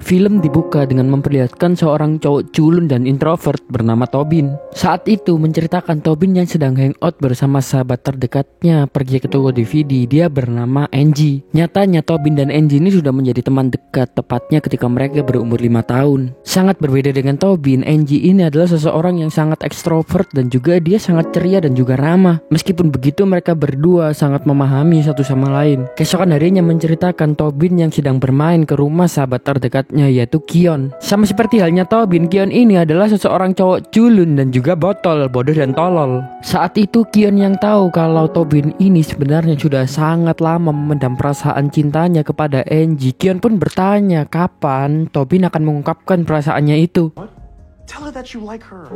Film dibuka dengan memperlihatkan seorang cowok culun dan introvert bernama Tobin. Saat itu menceritakan Tobin yang sedang hangout bersama sahabat terdekatnya pergi ke toko DVD. Dia bernama Angie. Nyatanya Tobin dan Angie ini sudah menjadi teman dekat, tepatnya ketika mereka berumur 5 tahun. Sangat berbeda dengan Tobin, Angie ini adalah seseorang yang sangat ekstrovert dan juga dia sangat ceria dan juga ramah. Meskipun begitu mereka berdua sangat memahami satu sama lain. Keesokan harinya menceritakan Tobin yang sedang bermain ke rumah sahabat terdekatnya yaitu Kion. Sama seperti halnya Tobin, Kion ini adalah seseorang cowok culun dan juga botol, bodoh dan tolol. Saat itu Kion yang tahu kalau Tobin ini sebenarnya sudah sangat lama memendam perasaan cintanya kepada Angie. Kion pun bertanya kapan Tobin akan mengungkapkan perasaannya itu. What? Tell her that you like her.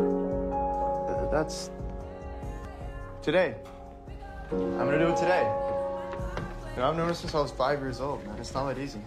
That's today. I'm gonna do it today. You know, I've known her since I was 5 years old, man. It's not that easy.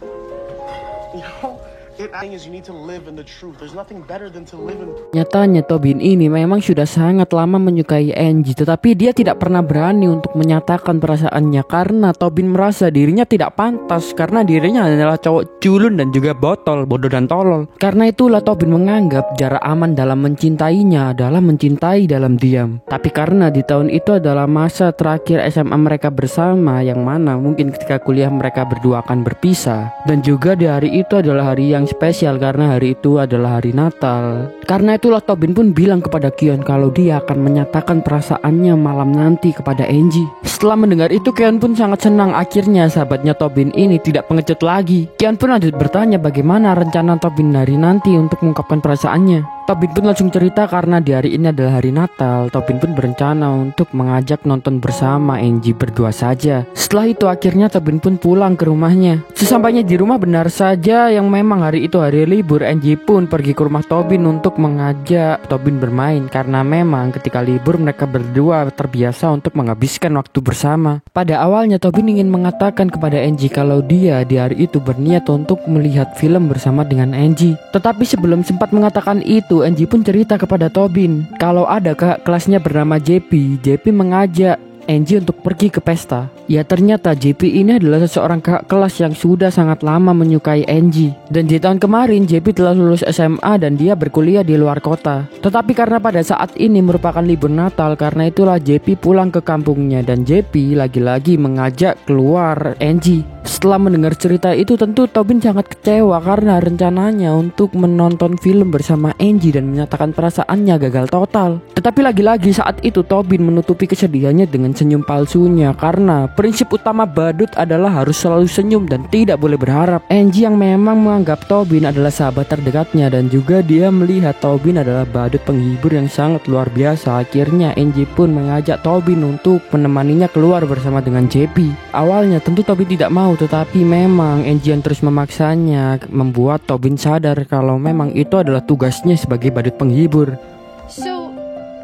You know, the thing is you need to live in the truth. There's nothing better than to live in. Nyatanya Tobin ini memang sudah sangat lama menyukai Angie, tetapi dia tidak pernah berani untuk menyatakan perasaannya karena Tobin merasa dirinya tidak pantas karena dirinya adalah cowok culun dan juga botol, bodoh dan tolol. Karena itulah Tobin menganggap jarak aman dalam mencintainya adalah mencintai dalam diam. Tapi karena di tahun itu adalah masa terakhir SMA mereka bersama, yang mana mungkin ketika kuliah mereka berdua akan berpisah, dan juga di hari itu adalah hari yang spesial karena hari itu adalah hari Natal. Karena itulah Tobin pun bilang kepada Kion kalau dia akan menyatakan perasaannya malam nanti kepada Angie. Setelah mendengar itu Kion pun sangat senang, akhirnya sahabatnya Tobin ini tidak pengecut lagi. Kion pun lanjut bertanya bagaimana rencana Tobin hari nanti untuk mengungkapkan perasaannya. Tobin pun langsung cerita karena di hari ini adalah hari Natal. Tobin pun berencana untuk mengajak nonton bersama Angie berdua saja. Setelah itu akhirnya Tobin pun pulang ke rumahnya. Sesampainya di rumah benar saja yang memang hari itu hari libur, Angie pun pergi ke rumah Tobin untuk mengajak Tobin bermain. Karena memang ketika libur mereka berdua terbiasa untuk menghabiskan waktu bersama. Pada awalnya Tobin ingin mengatakan kepada Angie kalau dia di hari itu berniat untuk melihat film bersama dengan Angie. Tetapi sebelum sempat mengatakan itu, Angie pun cerita kepada Tobin kalau ada kakak kelasnya bernama JP. JP mengajak Angie untuk pergi ke pesta. Ya ternyata JP ini adalah seseorang kakak kelas yang sudah sangat lama menyukai Angie. Dan di tahun kemarin JP telah lulus SMA dan dia berkuliah di luar kota. Tetapi karena pada saat ini merupakan libur Natal, karena itulah JP pulang ke kampungnya dan JP lagi-lagi mengajak keluar Angie. Setelah mendengar cerita itu tentu Tobin sangat kecewa karena rencananya untuk menonton film bersama Angie dan menyatakan perasaannya gagal total. Tetapi lagi-lagi saat itu Tobin menutupi kesedihannya dengan senyum palsunya karena prinsip utama badut adalah harus selalu senyum dan tidak boleh berharap. Angie yang memang menganggap Tobin adalah sahabat terdekatnya dan juga dia melihat Tobin adalah badut penghibur yang sangat luar biasa. Akhirnya Angie pun mengajak Tobin untuk menemaninya keluar bersama dengan JP. Awalnya tentu Tobin tidak mau, tetapi memang Angie yang terus memaksanya membuat Tobin sadar kalau memang itu adalah tugasnya sebagai badut penghibur. So,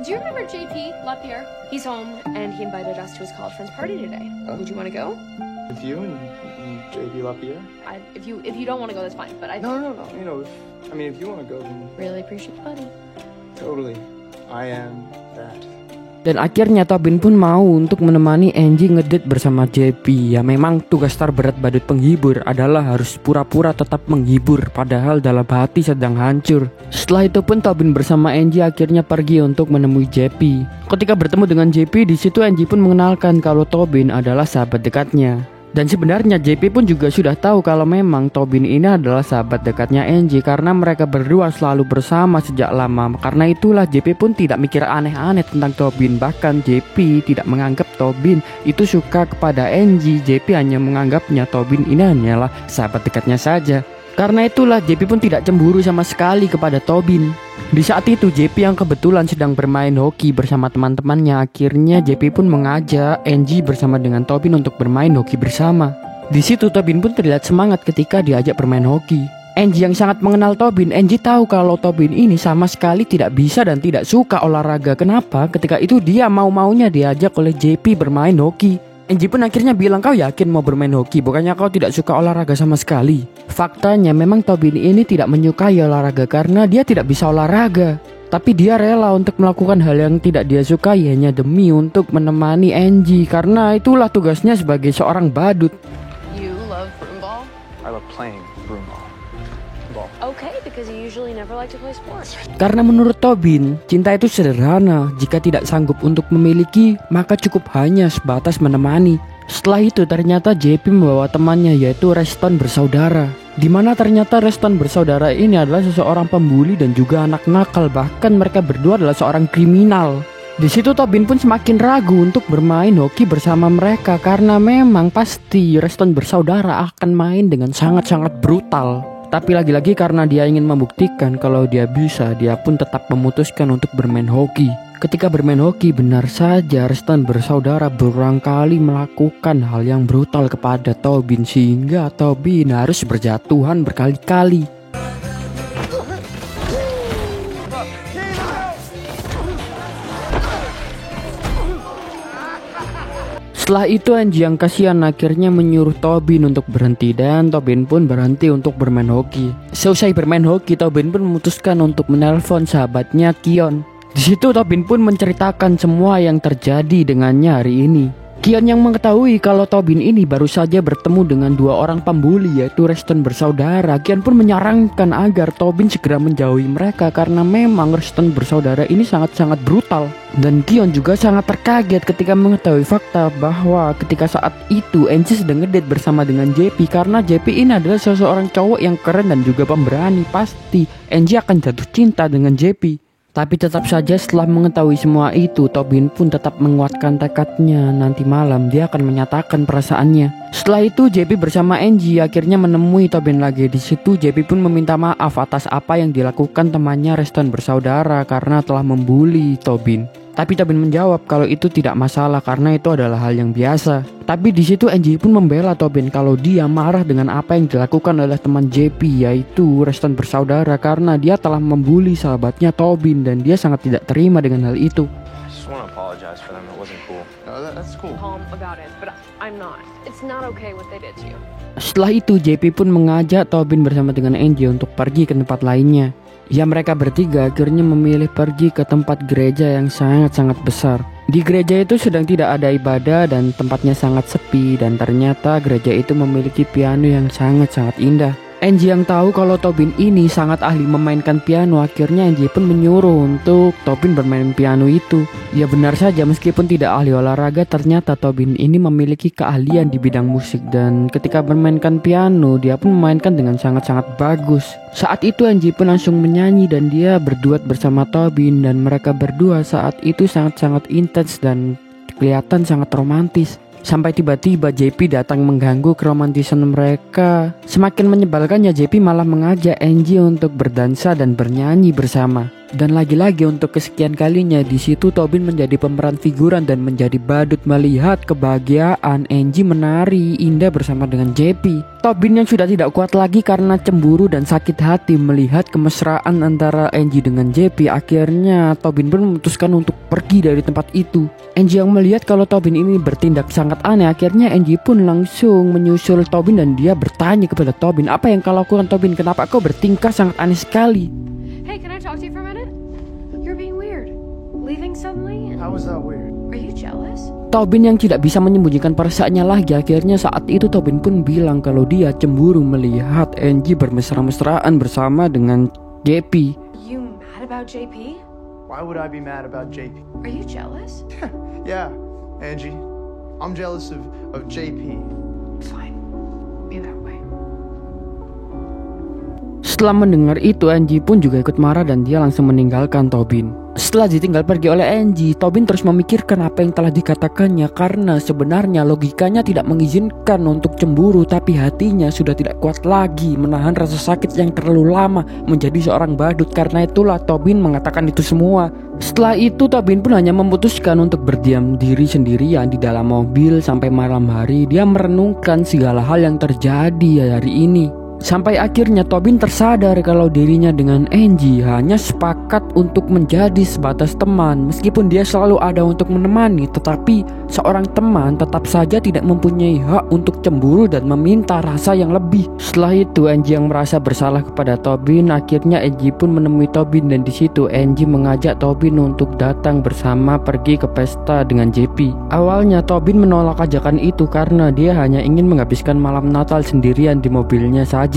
do you remember JP Lapierre? He's home and he invited us to his college friend's party today. Would you want to go? With you and JP Lapierre? If you don't want to go, that's fine. But No. You know, if you want to go, then really appreciate the buddy. totally. I am that. Dan akhirnya Tobin pun mau untuk menemani Angie ngedate bersama JP. Ya memang tugas terberat badut penghibur adalah harus pura-pura tetap menghibur padahal dalam hati sedang hancur. Setelah itu pun Tobin bersama Angie akhirnya pergi untuk menemui JP. Ketika bertemu dengan JP, di situ Angie pun mengenalkan kalau Tobin adalah sahabat dekatnya. Dan sebenarnya JP pun juga sudah tahu kalau memang Tobin ini adalah sahabat dekatnya Angie karena mereka berdua selalu bersama sejak lama. Karena itulah JP pun tidak mikir aneh-aneh tentang Tobin. Bahkan JP tidak menganggap Tobin itu suka kepada Angie. JP hanya menganggapnya Tobin ini hanyalah sahabat dekatnya saja. Karena itulah JP pun tidak cemburu sama sekali kepada Tobin. Di saat itu JP yang kebetulan sedang bermain hoki bersama teman-temannya. Akhirnya JP pun mengajak Angie bersama dengan Tobin untuk bermain hoki bersama. Di situ Tobin pun terlihat semangat ketika diajak bermain hoki. Angie yang sangat mengenal Tobin, Angie tahu kalau Tobin ini sama sekali tidak bisa dan tidak suka olahraga. Kenapa? Ketika itu dia mau-maunya diajak oleh JP bermain hoki. Angie pun akhirnya bilang, kau yakin mau bermain hoki? Bukannya kau tidak suka olahraga sama sekali? Faktanya memang Tobin ini tidak menyukai olahraga karena dia tidak bisa olahraga. Tapi dia rela untuk melakukan hal yang tidak dia sukai hanya demi untuk menemani Angie. Karena itulah tugasnya sebagai seorang badut. You love broomball? I love playing broomball. Ball. okay because you usually never like to play sports. Karena menurut Tobin, cinta itu sederhana. Jika tidak sanggup untuk memiliki, maka cukup hanya sebatas menemani. Setelah itu ternyata JP membawa temannya yaitu Reston bersaudara. Dimana ternyata Reston bersaudara ini adalah seseorang pembuli dan juga anak nakal. Bahkan mereka berdua adalah seorang kriminal. Di situ Tobin pun semakin ragu untuk bermain hoki bersama mereka karena memang pasti Reston bersaudara akan main dengan sangat-sangat brutal. Tapi lagi-lagi karena dia ingin membuktikan kalau dia bisa, dia pun tetap memutuskan untuk bermain hoki. Ketika bermain hoki, benar saja Reston bersaudara berulang kali melakukan hal yang brutal kepada Tobin sehingga Tobin harus berjatuhan berkali-kali. Setelah itu Angie yang kasihan akhirnya menyuruh Tobin untuk berhenti dan Tobin pun berhenti untuk bermain hoki. Selesai bermain hoki, Tobin pun memutuskan untuk menelpon sahabatnya Kion. Di situ Tobin pun menceritakan semua yang terjadi dengannya hari ini. Kion yang mengetahui kalau Tobin ini baru saja bertemu dengan dua orang pembuli yaitu Reston bersaudara. Kion pun menyarankan agar Tobin segera menjauhi mereka karena memang Reston bersaudara ini sangat-sangat brutal. Dan Kion juga sangat terkaget ketika mengetahui fakta bahwa ketika saat itu Angie sedang ngedate bersama dengan JP karena JP ini adalah seseorang cowok yang keren dan juga pemberani. Pasti Angie akan jatuh cinta dengan JP. Tapi tetap saja setelah mengetahui semua itu, Tobin pun tetap menguatkan tekadnya nanti malam dia akan menyatakan perasaannya. Setelah itu JP bersama Angie akhirnya menemui Tobin lagi. Di situ JP pun meminta maaf atas apa yang dilakukan temannya Reston bersaudara karena telah membuli Tobin. Tapi Tobin menjawab kalau itu tidak masalah karena itu adalah hal yang biasa. Tapi di situ Angie pun membela Tobin kalau dia marah dengan apa yang dilakukan oleh teman JP yaitu Reston bersaudara karena dia telah membuli sahabatnya Tobin dan dia sangat tidak terima dengan hal itu. I just want to apologize for them. It wasn't cool. No, that's cool. Calm about it, but I'm not. It's not okay what they did to you. Setelah itu JP pun mengajak Tobin bersama dengan Angie untuk pergi ke tempat lainnya. Ya mereka bertiga akhirnya memilih pergi ke tempat gereja yang sangat-sangat besar. Di gereja itu sedang tidak ada ibadah dan tempatnya sangat sepi dan ternyata gereja itu memiliki piano yang sangat-sangat indah. Angie yang tahu kalau Tobin ini sangat ahli memainkan piano, akhirnya Angie pun menyuruh untuk Tobin bermain piano itu. Ya benar saja meskipun tidak ahli olahraga, ternyata Tobin ini memiliki keahlian di bidang musik dan ketika bermainkan piano dia pun memainkan dengan sangat-sangat bagus. Saat itu Angie pun langsung menyanyi dan dia berduet bersama Tobin dan mereka berdua saat itu sangat-sangat intens dan kelihatan sangat romantis. Sampai tiba-tiba JP datang mengganggu keromantisan mereka. Semakin menyebalkannya JP malah mengajak Angie untuk berdansa dan bernyanyi bersama. Dan lagi-lagi untuk kesekian kalinya di situ Tobin menjadi pemeran figuran dan menjadi badut melihat kebahagiaan Angie menari indah bersama dengan JP. Tobin yang sudah tidak kuat lagi karena cemburu dan sakit hati melihat kemesraan antara Angie dengan JP. Akhirnya Tobin pun memutuskan untuk pergi dari tempat itu. Angie yang melihat kalau Tobin ini bertindak sangat aneh, akhirnya Angie pun langsung menyusul Tobin dan dia bertanya kepada Tobin, "Apa yang kau lakukan Tobin? Kenapa kau bertingkah sangat aneh sekali?" Hey, can I talk to you for a minute? You're being weird. Leaving suddenly? How was that weird? Are you jealous? Tobin yang tidak bisa menyembunyikan perasaannya lagi, akhirnya saat itu Tobin pun bilang kalau dia cemburu melihat Angie bermesra-mesraan bersama dengan JP. You mad about JP? Why would I be mad about JP? Are you jealous? Yeah, Angie. I'm jealous of JP. Fine. Be that way. Setelah mendengar itu Angie pun juga ikut marah dan dia langsung meninggalkan Tobin. Setelah ditinggal pergi oleh Angie, Tobin terus memikirkan apa yang telah dikatakannya karena sebenarnya logikanya tidak mengizinkan untuk cemburu, tapi hatinya sudah tidak kuat lagi menahan rasa sakit yang terlalu lama menjadi seorang badut. Karena itulah Tobin mengatakan itu semua. Setelah itu Tobin pun hanya memutuskan untuk berdiam diri sendirian di dalam mobil sampai malam hari. Dia merenungkan segala hal yang terjadi hari ini. Sampai akhirnya Tobin tersadar kalau dirinya dengan Angie hanya sepakat untuk menjadi sebatas teman. Meskipun dia selalu ada untuk menemani, tetapi seorang teman tetap saja tidak mempunyai hak untuk cemburu dan meminta rasa yang lebih. Setelah itu Angie yang merasa bersalah kepada Tobin. Akhirnya Angie pun menemui Tobin dan di situ Angie mengajak Tobin untuk datang bersama pergi ke pesta dengan JP. Awalnya Tobin menolak ajakan itu karena dia hanya ingin menghabiskan malam Natal sendirian di mobilnya saja.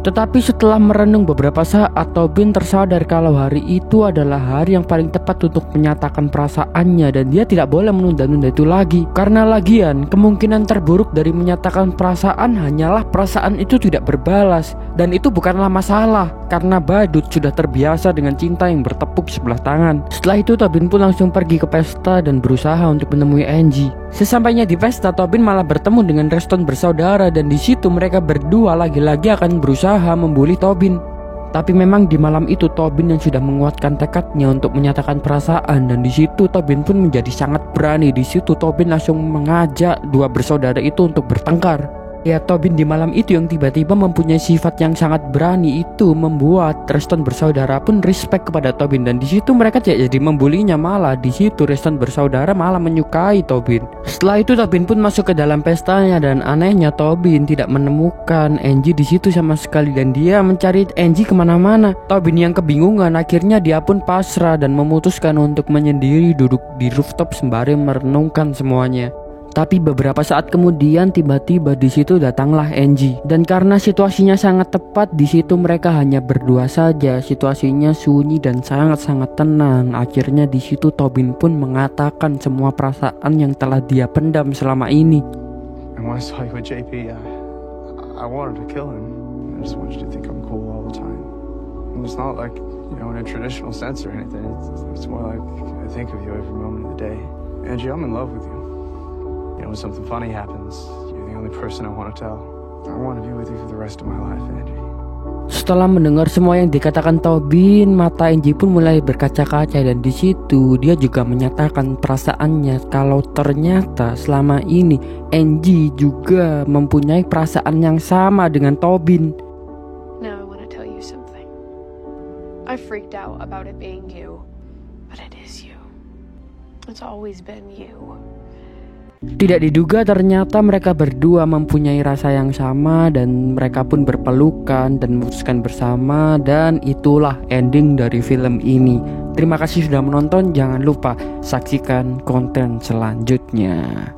Tetapi setelah merenung beberapa saat, Tobin tersadar kalau hari itu adalah hari yang paling tepat untuk menyatakan perasaannya dan dia tidak boleh menunda-nunda itu lagi. Karena lagian, kemungkinan terburuk dari menyatakan perasaan hanyalah perasaan itu tidak berbalas. Dan itu bukanlah masalah, karena badut sudah terbiasa dengan cinta yang bertepuk sebelah tangan. Setelah itu Tobin pun langsung pergi ke pesta dan berusaha untuk menemui Angie. Sesampainya di pesta, Tobin malah bertemu dengan Reston bersaudara dan di situ mereka berdua lagi-lagi akan berusaha membuli Tobin. Tapi memang di malam itu Tobin yang sudah menguatkan tekadnya untuk menyatakan perasaan dan di situ Tobin pun menjadi sangat berani. Di situ Tobin langsung mengajak dua bersaudara itu untuk bertengkar. Ya, Tobin di malam itu yang tiba-tiba mempunyai sifat yang sangat berani itu membuat Reston bersaudara pun respect kepada Tobin dan di situ mereka tidak jadi membulinya, malah di situ Reston bersaudara malah menyukai Tobin. Setelah itu Tobin pun masuk ke dalam pestanya dan anehnya Tobin tidak menemukan Angie di situ sama sekali dan dia mencari Angie kemana-mana. Tobin yang kebingungan akhirnya dia pun pasrah dan memutuskan untuk menyendiri duduk di rooftop sembari merenungkan semuanya. Tapi beberapa saat kemudian tiba-tiba di situ datanglah Angie dan karena situasinya sangat tepat di situ mereka hanya berdua saja, situasinya sunyi dan sangat-sangat tenang. Akhirnya di situ Tobin pun mengatakan semua perasaan yang telah dia pendam selama ini. And when I saw you with JP, I wanted to kill him. I just wanted you to think I'm cool all the time. And it's not like, you know, in a traditional sense or anything. It's more like I think of you every moment of the day. Angie, I'm in love with you. You know, when something funny happens, you're the only person I want to tell. I want to be with you for the rest of my life, Angie. Setelah mendengar semua yang dikatakan Tobin, mata Angie pun mulai berkaca-kaca dan di situ dia juga menyatakan perasaannya kalau ternyata selama ini Angie juga mempunyai perasaan yang sama dengan Tobin. Now I want to tell you something. I freaked out about it being you, but it is you. It's always been you. Tidak diduga ternyata mereka berdua mempunyai rasa yang sama dan mereka pun berpelukan dan memutuskan bersama dan itulah ending dari film ini. Terima kasih sudah menonton, jangan lupa saksikan konten selanjutnya.